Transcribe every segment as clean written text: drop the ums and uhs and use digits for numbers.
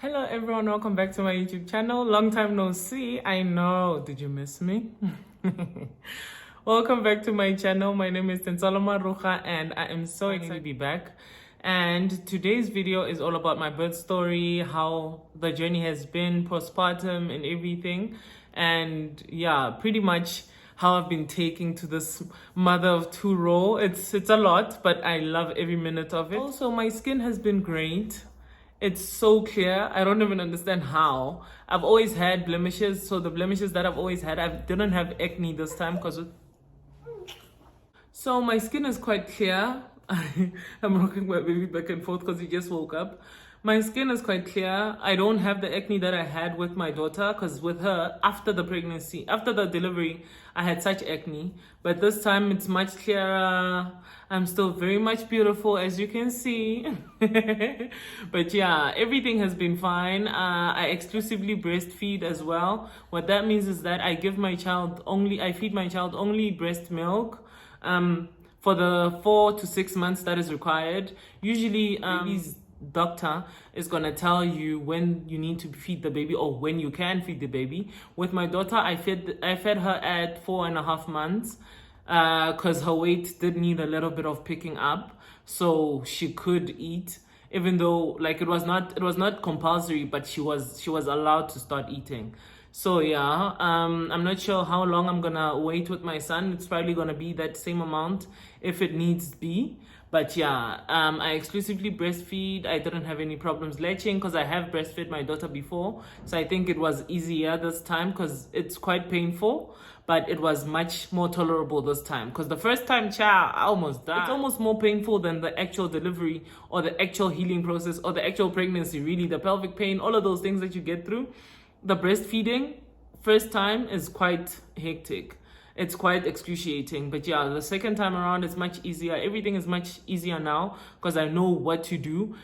Hello everyone, welcome back to my YouTube channel. Long time no see. I know, did you miss me? Welcome back to my channel. My name is Tensaloma Rucha and I am so excited to be back. And today's video is all about my birth story, how the journey has been postpartum and everything. And yeah, pretty much how I've been taking to this mother of two role. It's a lot, but I love every minute of it. Also, my skin has been great. It's so clear. I don't even understand how. I've always had blemishes, so the blemishes that I've always had, I didn't have acne this time because so my skin is quite clear. I'm rocking my baby back and forth because he just woke up. My skin is quite clear. I don't have the acne that I had with my daughter because with her, after the pregnancy, after the delivery, I had such acne. But this time it's much clearer. I'm still very much beautiful, as you can see. But yeah, everything has been fine. I exclusively breastfeed as well. What that means is that I feed my child only breast milk. For the 4 to 6 months that is required. Usually, baby's doctor is gonna tell you when you need to feed the baby or when you can feed the baby. With my daughter, I fed her at 4.5 months because her weight did need a little bit of picking up, so she could eat. Even though it was not compulsory, but she was allowed to start eating. So yeah, I'm not sure how long I'm gonna wait with my son. It's probably gonna be that same amount if it needs be. But yeah, I exclusively breastfeed. I didn't have any problems latching because I have breastfed my daughter before. So I think it was easier this time because it's quite painful, but it was much more tolerable this time. Because the first time, I almost died. It's almost more painful than the actual delivery or the actual healing process or the actual pregnancy, really. The pelvic pain, all of those things that you get through. The breastfeeding first time is quite hectic. It's quite excruciating. But yeah, the second time around it's much easier. Everything is much easier now because I know what to do.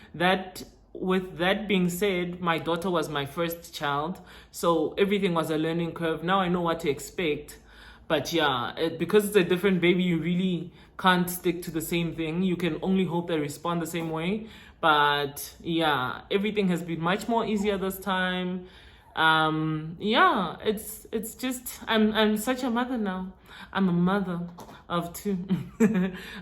With that being said, my daughter was my first child, so everything was a learning curve. Now I know what to expect. But yeah, because it's a different baby, you really can't stick to the same thing. You can only hope they respond the same way. But yeah, everything has been much more easier this time. Yeah, it's just I'm such a mother now. I'm a mother of two.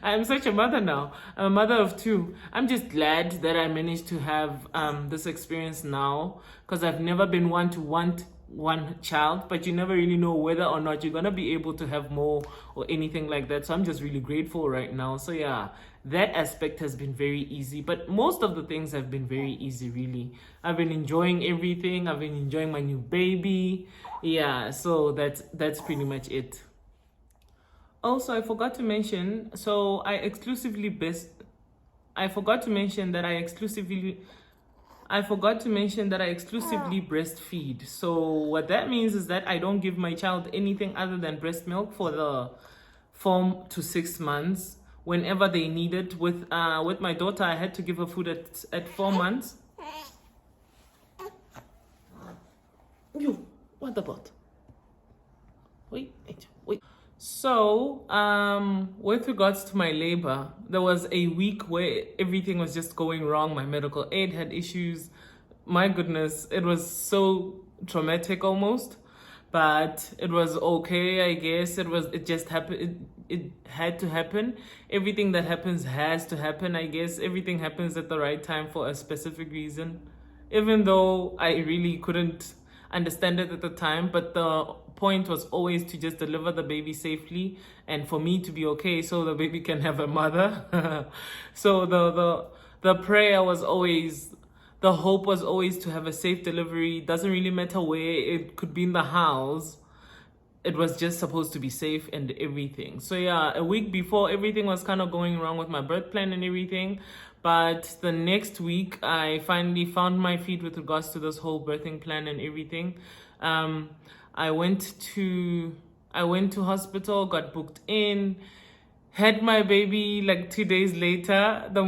I'm such a mother now. I'm a mother of two. I'm just glad that I managed to have this experience now because I've never been one to want one child, but you never really know whether or not you're gonna be able to have more or anything like that. So I'm just really grateful right now. So yeah, that aspect has been very easy, but most of the things have been very easy, really. I've been enjoying everything. I've been enjoying my new baby. Yeah, so that's pretty much it. Also, I forgot to mention, I forgot to mention that I exclusively breastfeed. So what that means is that I don't give my child anything other than breast milk for the 4 to 6 months whenever they need it. With my daughter, I had to give her food at 4 months. You, what about? Wait. So, with regards to my labor, there was a week where everything was just going wrong. My medical aid had issues. My goodness, it was so traumatic almost, but it was okay, I guess. It just happened. It had to happen. Everything that happens has to happen, I guess. Everything happens at the right time for a specific reason. Even though I really couldn't understand it at the time, but the point was always to just deliver the baby safely and for me to be okay so the baby can have a mother. So the prayer was always, the hope was always to have a safe delivery. Doesn't really matter where, it could be in the house. It was just supposed to be safe and everything. So yeah, a week before, everything was kind of going wrong with my birth plan and everything. But the next week, I finally found my feet with regards to this whole birthing plan and everything. I went to hospital, got booked in, had my baby like 2 days later. The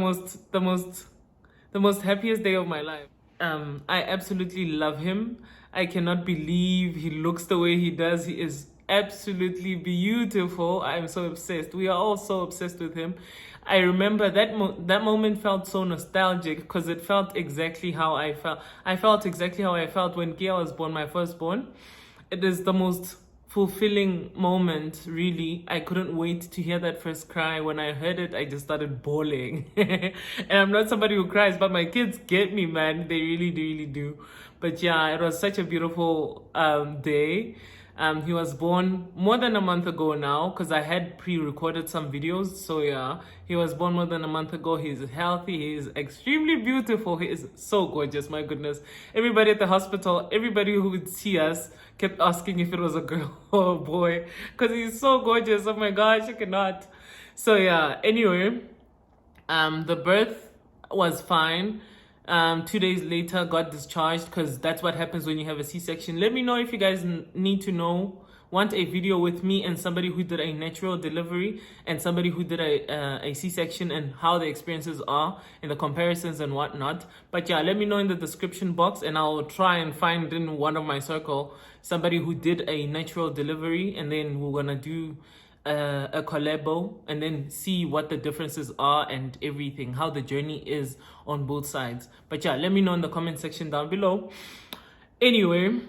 most happiest day of my life. I absolutely love him. I cannot believe he looks the way he does. He is absolutely beautiful. I'm so obsessed. We are all so obsessed with him. I remember that moment felt so nostalgic because it felt exactly how I felt. I felt exactly how I felt when Kia was born, my firstborn. It is the most fulfilling moment, really. I couldn't wait to hear that first cry. When I heard it, I just started bawling. And I'm not somebody who cries, but my kids get me, man. They really do. But yeah, it was such a beautiful day. He was born more than a month ago now because I had pre-recorded some videos. So yeah, he was born more than a month ago. He's healthy. He is extremely beautiful. He is so gorgeous. My goodness. Everybody at the hospital, everybody who would see us kept asking if it was a girl or a boy because he's so gorgeous. Oh my gosh, I cannot. So yeah, anyway, the birth was fine. 2 days later, got discharged because that's what happens when you have a C-section. Let me know if you guys need to want a video with me and somebody who did a natural delivery and somebody who did a C-section and how the experiences are and the comparisons and whatnot. But yeah, let me know in the description box and I'll try and find in one of my circle somebody who did a natural delivery, and then we're gonna do a collabo and then see what the differences are and everything, how the journey is on both sides. But yeah, let me know in the comment section down below. Anyway,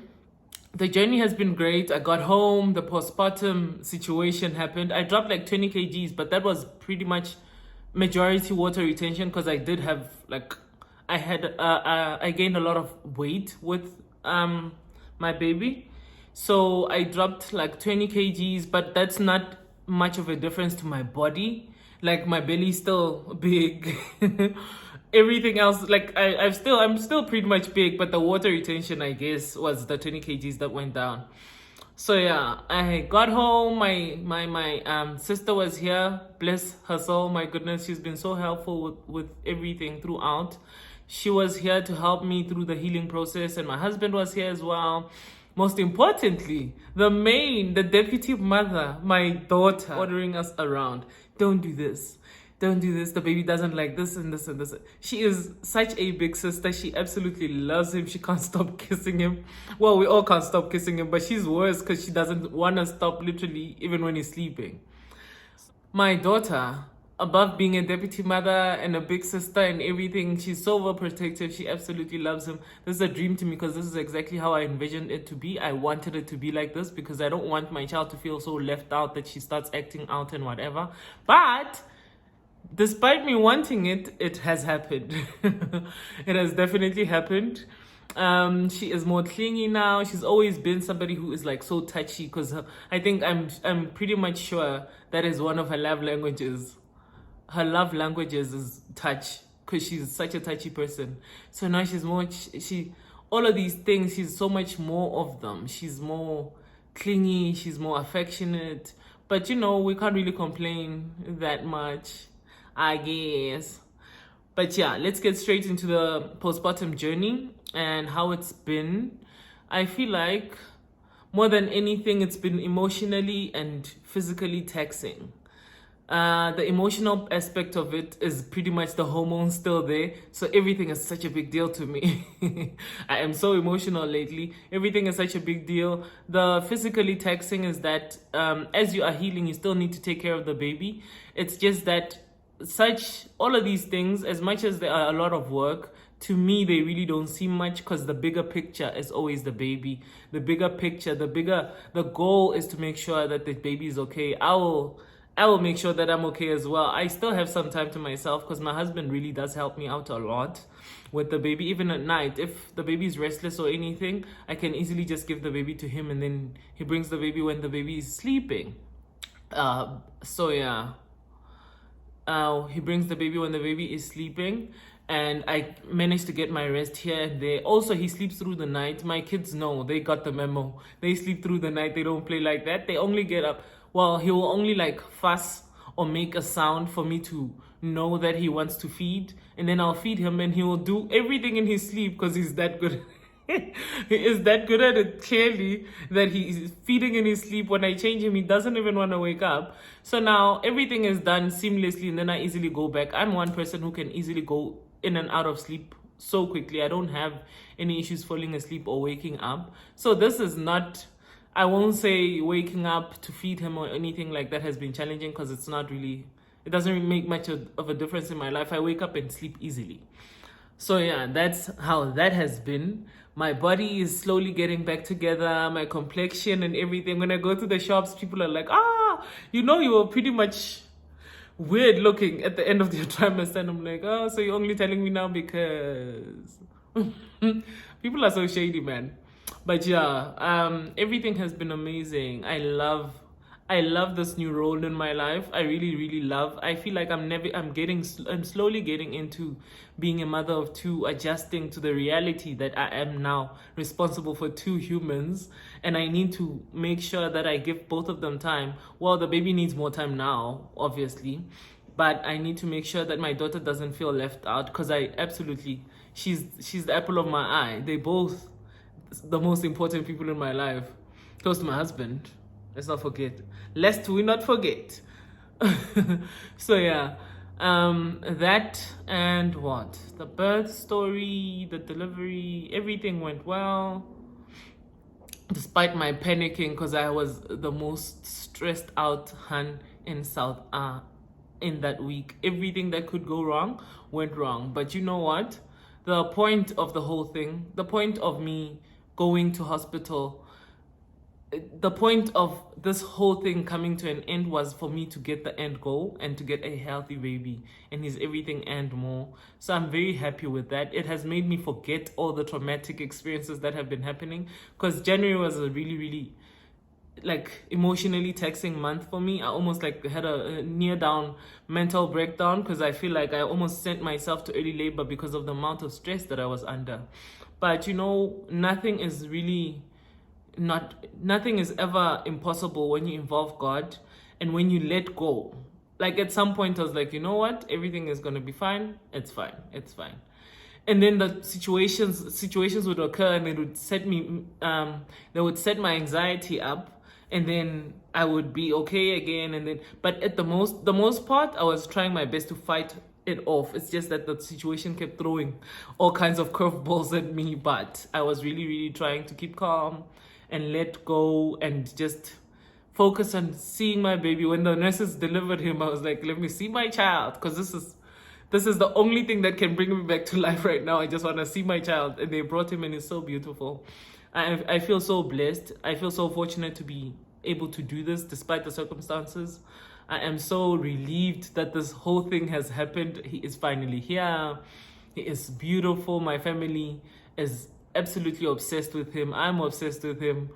the journey has been great. I got home, the postpartum situation happened. I dropped like 20 kgs, but that was pretty much majority water retention because I did have I gained a lot of weight with my baby. So I dropped like 20 kgs, but that's not much of a difference to my body. Like my belly's still big. Everything else, like I'm still pretty much big, but the water retention, I guess, was the 20 kgs that went down. So yeah, I got home. My sister was here. Bless her soul. My goodness, she's been so helpful with everything throughout. She was here to help me through the healing process, and my husband was here as well. Most importantly, the deputy mother, my daughter, ordering us around. Don't do this. Don't do this. The baby doesn't like this and this and this. She is such a big sister. She absolutely loves him. She can't stop kissing him. Well, we all can't stop kissing him, but she's worse because she doesn't want to stop literally even when he's sleeping. My daughter, above being a deputy mother and a big sister and everything, she's so overprotective. She absolutely loves him. This is a dream to me because this is exactly how I envisioned it to be. I wanted it to be like this because I don't want my child to feel so left out that she starts acting out and whatever. But despite me wanting it, it has happened. It has definitely happened. She is more clingy now. She's always been somebody who is like so touchy because I think I'm pretty much sure that is one of her love languages. Her love languages is touch because she's such a touchy person. So now she's more, all of these things, she's so much more of them. She's more clingy, she's more affectionate. But you know, we can't really complain that much, I guess. But yeah, let's get straight into the postpartum journey and how it's been. I feel like more than anything, it's been emotionally and physically taxing. The emotional aspect of it is pretty much the hormones still there. So everything is such a big deal to me. I am so emotional lately. Everything is such a big deal. The physically taxing is that as you are healing, you still need to take care of the baby. It's just that all of these things, as much as they are a lot of work, to me, they really don't seem much because the bigger picture is always the baby. The bigger picture, the goal is to make sure that the baby is okay. I will make sure that I'm okay as well. I still have some time to myself because my husband really does help me out a lot with the baby. Even at night, if the baby is restless or anything, I can easily just give the baby to him and then he brings the baby when the baby is sleeping. So yeah, he brings the baby when the baby is sleeping, and I managed to get my rest here and there. Also, he sleeps through the night. My kids know, they got the memo. They sleep through the night. They don't play like that. They only get up. Well, he will only like fuss or make a sound for me to know that he wants to feed. And then I'll feed him and he will do everything in his sleep because he's that good. He is that good at it, clearly, that he's feeding in his sleep. When I change him, he doesn't even want to wake up. So now everything is done seamlessly and then I easily go back. I'm one person who can easily go in and out of sleep so quickly. I don't have any issues falling asleep or waking up. So this is not... I won't say waking up to feed him or anything like that has been challenging because it's not really It doesn't really make much of a difference in my life. I wake up and sleep easily. So yeah, that's how that has been. My body is slowly getting back together, my complexion and everything. When I go to the shops, people are like, you were pretty much weird looking at the end of your trimester. And I'm like, so you're only telling me now because people are so shady, man. But yeah, everything has been amazing. I love this new role in my life. I really, really love. I feel like I'm slowly getting into being a mother of two, adjusting to the reality that I am now responsible for two humans, and I need to make sure that I give both of them time. Well, the baby needs more time now, obviously, but I need to make sure that my daughter doesn't feel left out, because she's the apple of my eye. They both the most important people in my life, close to my husband. Let's not forget. Lest we not forget. So yeah, that and what? The birth story, the delivery, everything went well. Despite my panicking, because I was the most stressed out hun in in that week. Everything that could go wrong went wrong. But you know what? The point of the whole thing, the point of me going to hospital, the point of this whole thing coming to an end was for me to get the end goal and to get a healthy baby, and he's everything and more. So I'm very happy with that. It has made me forget all the traumatic experiences that have been happening, because January was a really, really emotionally taxing month for me. I almost had a near down mental breakdown, because I feel like I almost sent myself to early labor because of the amount of stress that I was under. But nothing is ever impossible when you involve God and when you let go. Like at some point I was like, you know what, everything is going to be fine. It's fine. And then the situations would occur, and it would set me they would set my anxiety up, and then I would be okay again. And then, but at the most part, I was trying my best to fight it off. It's just that the situation kept throwing all kinds of curveballs at me, but I was really, really trying to keep calm and let go and just focus on seeing my baby. When the nurses delivered him, I was like, let me see my child, because this is the only thing that can bring me back to life right now. I just want to see my child. And they brought him, and it's so beautiful. I feel so blessed. I feel so fortunate to be able to do this despite the circumstances. I am so relieved that this whole thing has happened. He is finally here. He is beautiful. My family is absolutely obsessed with him. I'm obsessed with him.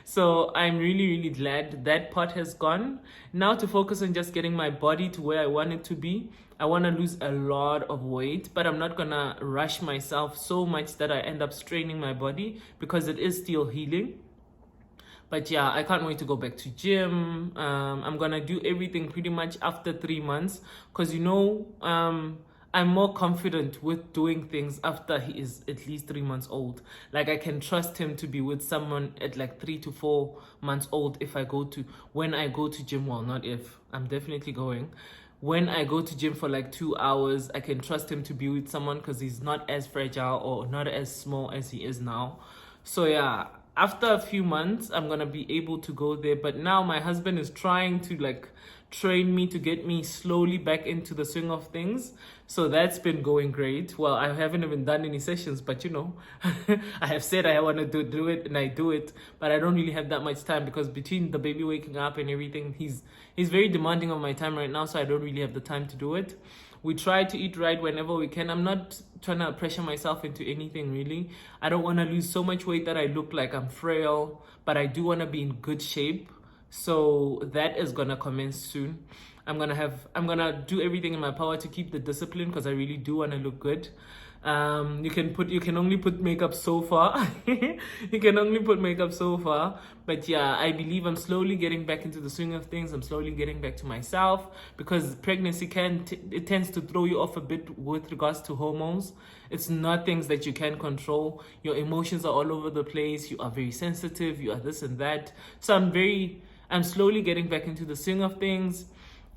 So I'm really, really glad that part has gone. Now to focus on just getting my body to where I want it to be. I want to lose a lot of weight, but I'm not gonna rush myself so much that I end up straining my body, because it is still healing. But yeah, I can't wait to go back to gym. I'm gonna do everything pretty much after 3 months, because I'm more confident with doing things after he is at least 3 months old. Like I can trust him to be with someone at 3 to 4 months old when I go to gym. Well, not if, I'm definitely going. When I go to gym for 2 hours, I can trust him to be with someone, because he's not as fragile or not as small as he is now. So yeah, after a few months, I'm gonna be able to go there. But now my husband is trying to train me to get me slowly back into the swing of things. So that's been going great. Well, I haven't even done any sessions, but I have said I want to do it, and I do it, but I don't really have that much time, because between the baby waking up and everything, he's very demanding of my time right now, so I don't really have the time to do it. We try to eat right whenever we can. I'm not trying to pressure myself into anything, really. I don't want to lose so much weight that I look like I'm frail, but I do want to be in good shape. So that is gonna commence soon. I'm gonna do everything in my power to keep the discipline, because I really do want to look good. You can only put makeup so far. You can only put makeup so far. But yeah, I believe I'm slowly getting back into the swing of things. I'm slowly getting back to myself, because pregnancy it tends to throw you off a bit with regards to hormones. It's not things that you can control. Your emotions are all over the place. You are very sensitive. You are this and that. So I'm slowly getting back into the swing of things.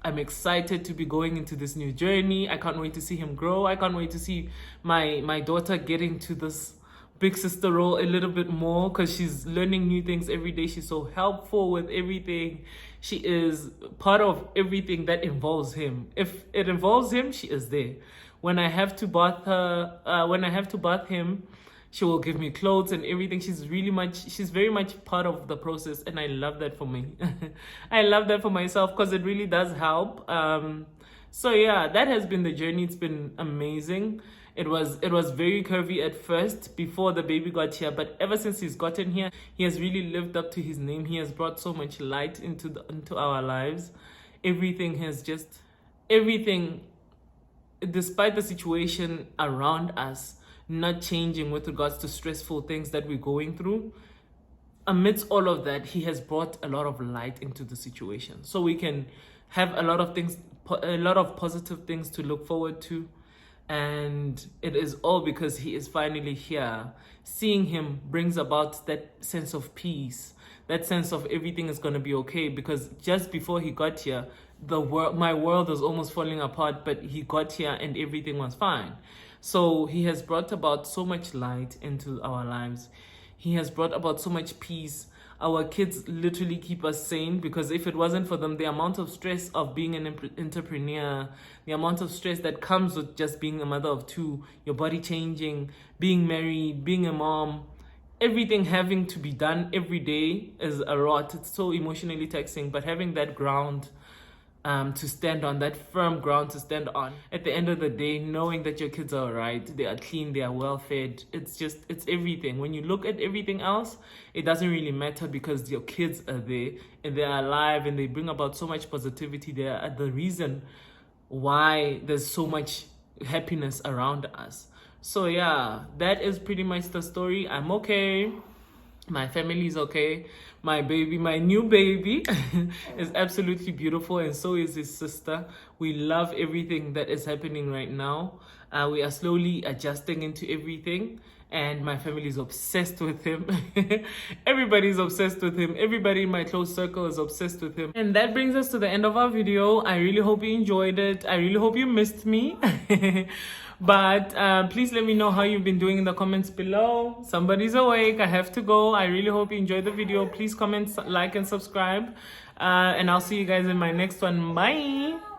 I'm excited to be going into this new journey. I can't wait to see him grow. I can't wait to see my daughter getting to this big sister role a little bit more because she's learning new things every day. She's so helpful with everything. She is part of everything that involves him. If it involves him, she is there. When I have to bath him, she will give me clothes and everything. She's very much part of the process, and I love that for me. I love that for myself because it really does help. So yeah, that has been the journey. It's been amazing. It was very curvy at first before the baby got here, but ever since he's gotten here, he has really lived up to his name. He has brought so much light into our lives. Everything, despite the situation around us not changing with regards to stressful things that we're going through, amidst all of that, he has brought a lot of light into the situation. So we can have a lot of positive things to look forward to. And it is all because he is finally here. Seeing him brings about that sense of peace, that sense of everything is going to be okay. Because just before he got here, my world was almost falling apart, but he got here and everything was fine. So he has brought about so much light into our lives. He has brought about so much peace. Our kids literally keep us sane, because if it wasn't for them, the amount of stress of being an entrepreneur, the amount of stress that comes with just being a mother of two, your body changing, being married, being a mom, everything having to be done every day is a lot. It's so emotionally taxing, but having that ground to stand on, that firm ground to stand on at the end of the day, knowing that your kids are all right, they are clean, they are well fed, it's everything. When you look at everything else, it doesn't really matter, because your kids are there and they are alive and they bring about so much positivity. They are the reason why there's so much happiness around us. So yeah, that is pretty much the story. I'm okay. My family is okay. My new baby is absolutely beautiful, and so is his sister. We love everything that is happening right now. We are slowly adjusting into everything, and my family is obsessed with him. Everybody's obsessed with him. Everybody in my close circle is obsessed with him. And that brings us to the end of our video. I really hope you enjoyed it. I really hope you missed me. But please let me know how you've been doing in the comments below. Somebody's awake. I have to go. I really hope you enjoyed the video. Please comment, like, and subscribe. And I'll see you guys in my next one. Bye.